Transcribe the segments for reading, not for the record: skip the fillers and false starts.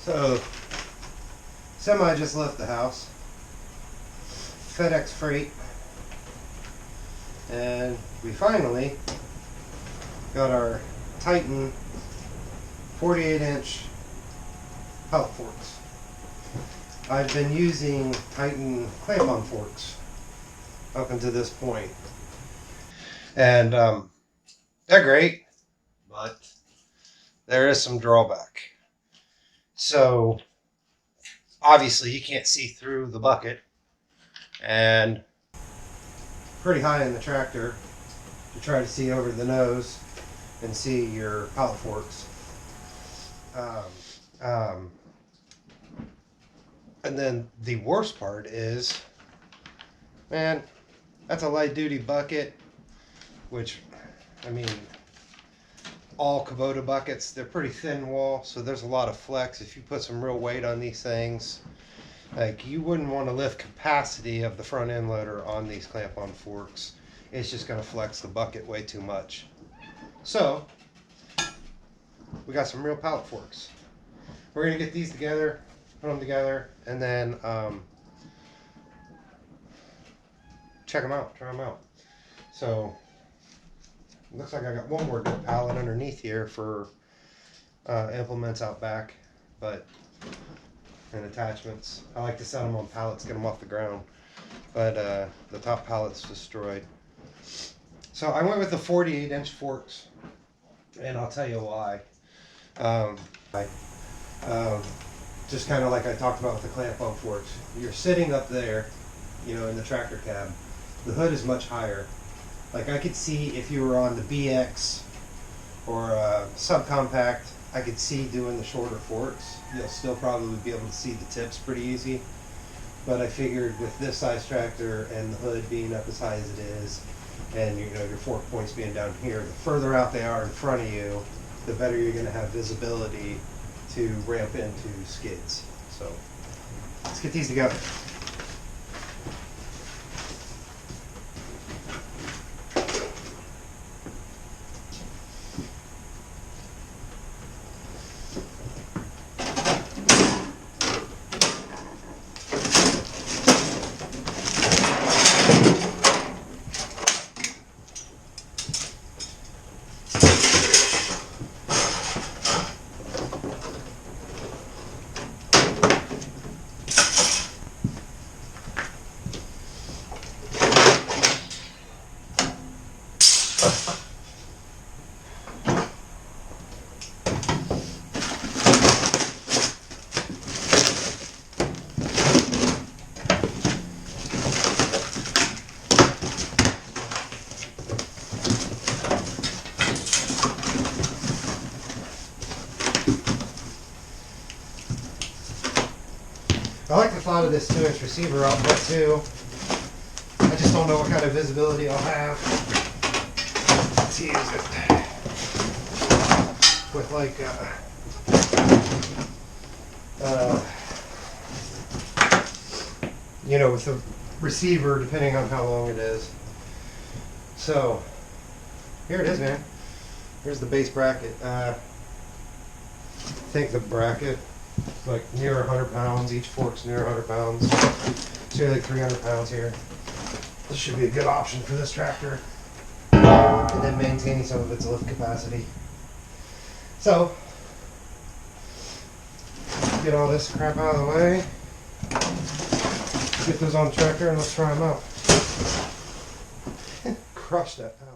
So, semi just left the house. FedEx freight. And we finally got our Titan 48-inch pallet forks. I've been using Titan clamp-on forks up until this point. And they're great, but there is some drawback. So obviously you can't see through the bucket, and pretty high in the tractor to try to see over the nose and see your pallet forks. And then the worst part is, man, that's a light duty bucket, which, I mean, all Kubota buckets, they're pretty thin wall, so there's a lot of flex. If you put some real weight on these things, like, you wouldn't want to lift capacity of the front end loader on these clamp-on forks. It's just going to flex the bucket way too much. So we got some real pallet forks. We're going to get these together, put them together, and then check them out, try them out. So looks like I got one more good pallet underneath here for implements out back, but and attachments. I like to set them on pallets, get them off the ground, but the top pallet's destroyed. So I went with the 48-inch forks, and I'll tell you why. Just kind of like I talked about with the clamp-on forks. You're sitting up there, you know, in the tractor cab. The hood is much higher. Like, I could see if you were on the BX or subcompact, I could see doing the shorter forks. You'll still probably be able to see the tips pretty easy. But I figured with this size tractor and the hood being up as high as it is, and you know your fork points being down here, the further out they are in front of you, the better you're going to have visibility to ramp into skids. So let's get these together. I like the thought of this 2-inch receiver output too. I just don't know what kind of visibility I'll have to use it with, like you know, with the receiver, depending on how long it is. So here it is, man. Here's the base bracket. I think the bracket, like near 100 pounds. Each fork's near 100 pounds. So you're like 300 pounds here. This should be a good option for this tractor. And then maintaining some of its lift capacity. So, get all this crap out of the way. Get those on the tractor and let's try them out. Crush that pallet.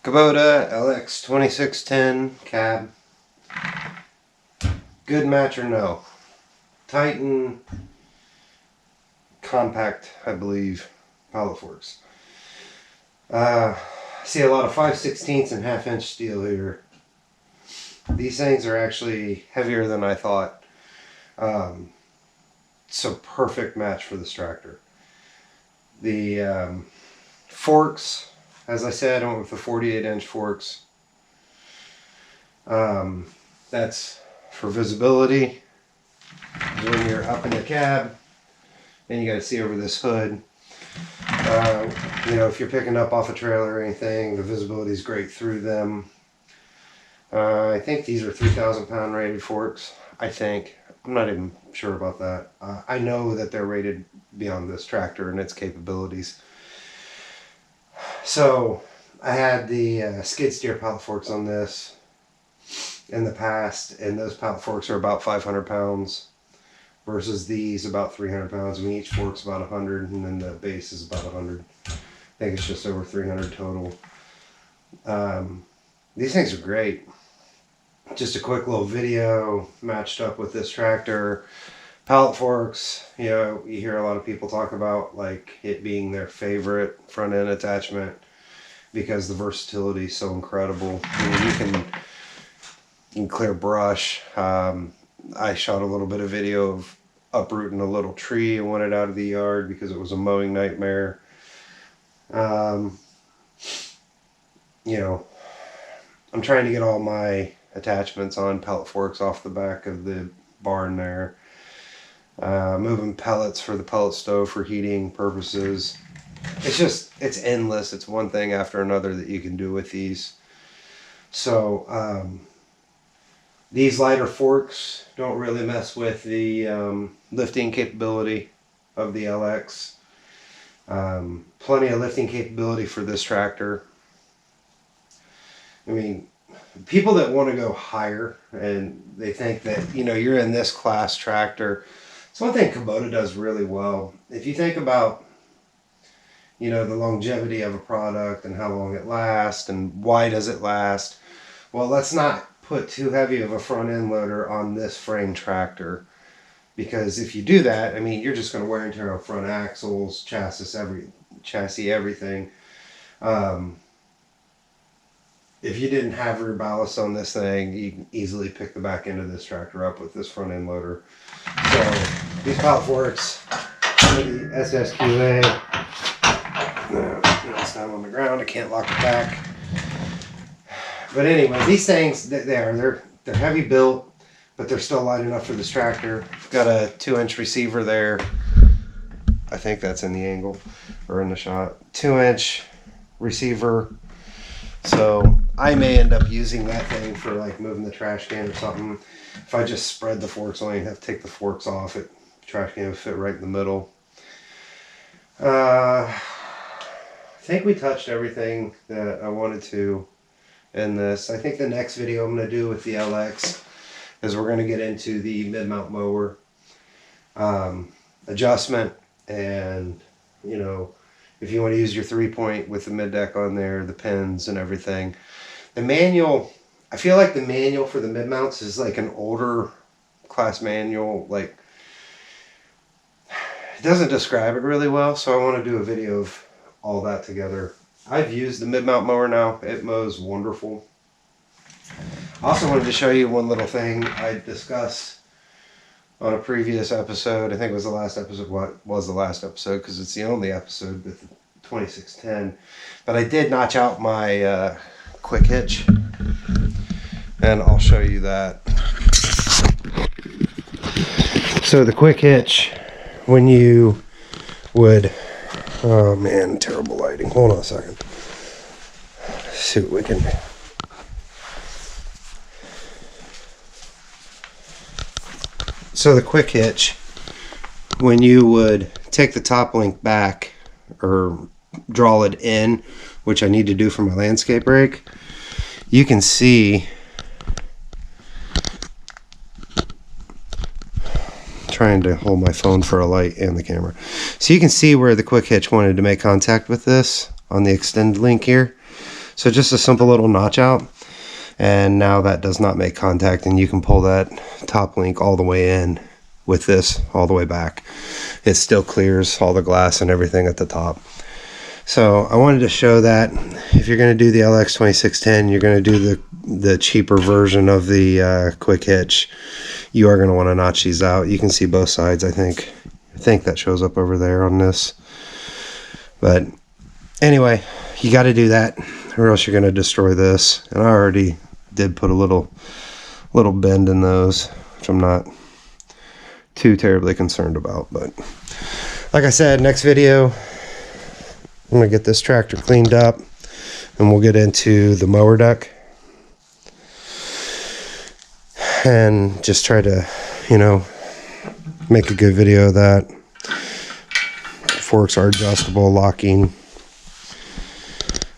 Kubota LX2610 cab. Good match or no? Titan compact, I believe, pallet forks. See a lot of 5/16 and 1/2 inch steel here. These things are actually heavier than I thought. It's a perfect match for this tractor. The forks, as I said, I went with the 48-inch forks. That's for visibility. When you're up in the cab and you got to see over this hood. You know, if you're picking up off a trailer or anything, the visibility is great through them. I think these are 3,000 pound rated forks. I think. I'm not even sure about that. I know that they're rated beyond this tractor and its capabilities. So I had the skid steer pallet forks on this in the past, and those pallet forks are about 500 pounds versus these about 300 pounds. I mean, each fork's about 100, and then the base is about 100. I think it's just over 300 total. These things are great. Just a quick little video matched up with this tractor. Pallet forks, you know, you hear a lot of people talk about like it being their favorite front end attachment because the versatility is so incredible. I mean, you can clear brush. I shot a little bit of video of uprooting a little tree and wanted out of the yard because it was a mowing nightmare. You know, I'm trying to get all my attachments on pallet forks off the back of the barn there. Moving pellets for the pellet stove for heating purposes. It's endless. It's one thing after another that you can do with these. So these lighter forks don't really mess with the lifting capability of the LX. Plenty of lifting capability for this tractor. I mean, people that want to go higher and they think that, you know, you're in this class tractor. It's one thing Kubota does really well. If you think about, you know, the longevity of a product and how long it lasts and why does it last, well, let's not put too heavy of a front end loader on this frame tractor, because if you do that, I mean, you're just going to wear and tear on front axles, chassis, everything. If you didn't have rear ballast on this thing, you can easily pick the back end of this tractor up with this front end loader. So these Pallet forks, the SSQA, no, it's down on the ground. I can't lock it back. But anyway, these things, they're heavy built, but they're still light enough for this tractor. Got a 2-inch receiver there. I think that's in the angle or in the shot. 2-inch receiver. So I may end up using that thing for like moving the trash can or something. If I just spread the forks, I only have to take the forks off. The trash can would fit right in the middle. I think we touched everything that I wanted to in this. I think the next video I'm going to do with the LX is we're going to get into the mid-mount mower adjustment, and, you know, if you want to use your 3-point with the mid-deck on there, the pins and everything. The manual, I feel like the manual for the mid-mounts is like an older class manual. Like, it doesn't describe it really well, so I want to do a video of all that together. I've used the mid-mount mower now. It mows wonderful. I also wanted to show you one little thing I discussed on a previous episode. I think it was the last episode. What was the last episode? Because it's the only episode with the 2610. But I did notch out my quick hitch, and I'll show you that. So the quick hitch, when you would, oh man, terrible lighting. Hold on a second. Let's see what we can. So the quick hitch, when you would take the top link back or draw it in, which I need to do for my landscape rake, you can see, trying to hold my phone for a light and the camera, so you can see where the quick hitch wanted to make contact with this on the extend link here. So just a simple little notch out, and now that does not make contact, and you can pull that top link all the way in with this all the way back. It still clears all the glass and everything at the top. So I wanted to show that if you're going to do the LX2610, you're going to do the cheaper version of the quick hitch, you are going to want to notch these out. You can see both sides, I think that shows up over there on this. But anyway, you got to do that, or else you're going to destroy this. And I already did put a little bend in those, which I'm not too terribly concerned about. But like I said, next video, I'm going to get this tractor cleaned up, and we'll get into the mower deck and just try to, you know, make a good video of that. Forks are adjustable, locking.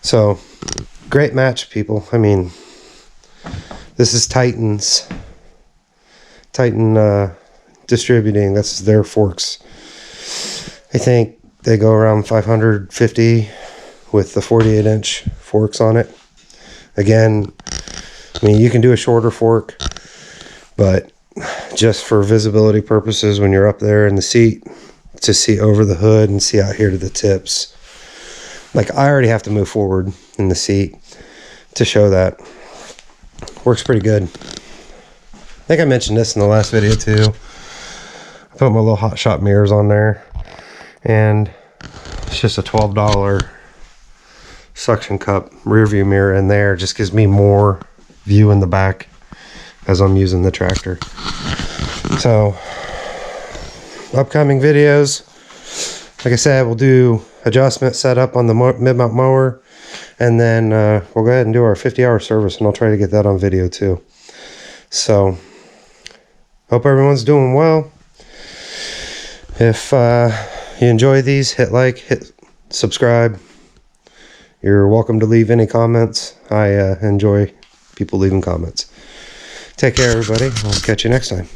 So, great match, people. I mean, this is Titan Distributing. That's their forks. I think they go around 550 with the 48-inch forks on it. Again, I mean, you can do a shorter fork, but just for visibility purposes, when you're up there in the seat, to see over the hood and see out here to the tips. Like, I already have to move forward in the seat to show that. Works pretty good. I think I mentioned this in the last video too. I put my little Hot Shot mirrors on there, and it's just a $12 suction cup rear view mirror in there. Just gives me more view in the back as I'm using the tractor. So, upcoming videos, like I said, we'll do adjustment setup on the mid-mount mower, and then we'll go ahead and do our 50-hour service, and I'll try to get that on video too. So, hope everyone's doing well. If you enjoy these, hit like, hit subscribe, You're welcome to leave any comments. I enjoy people leaving comments. Take care, everybody. I'll catch you next time.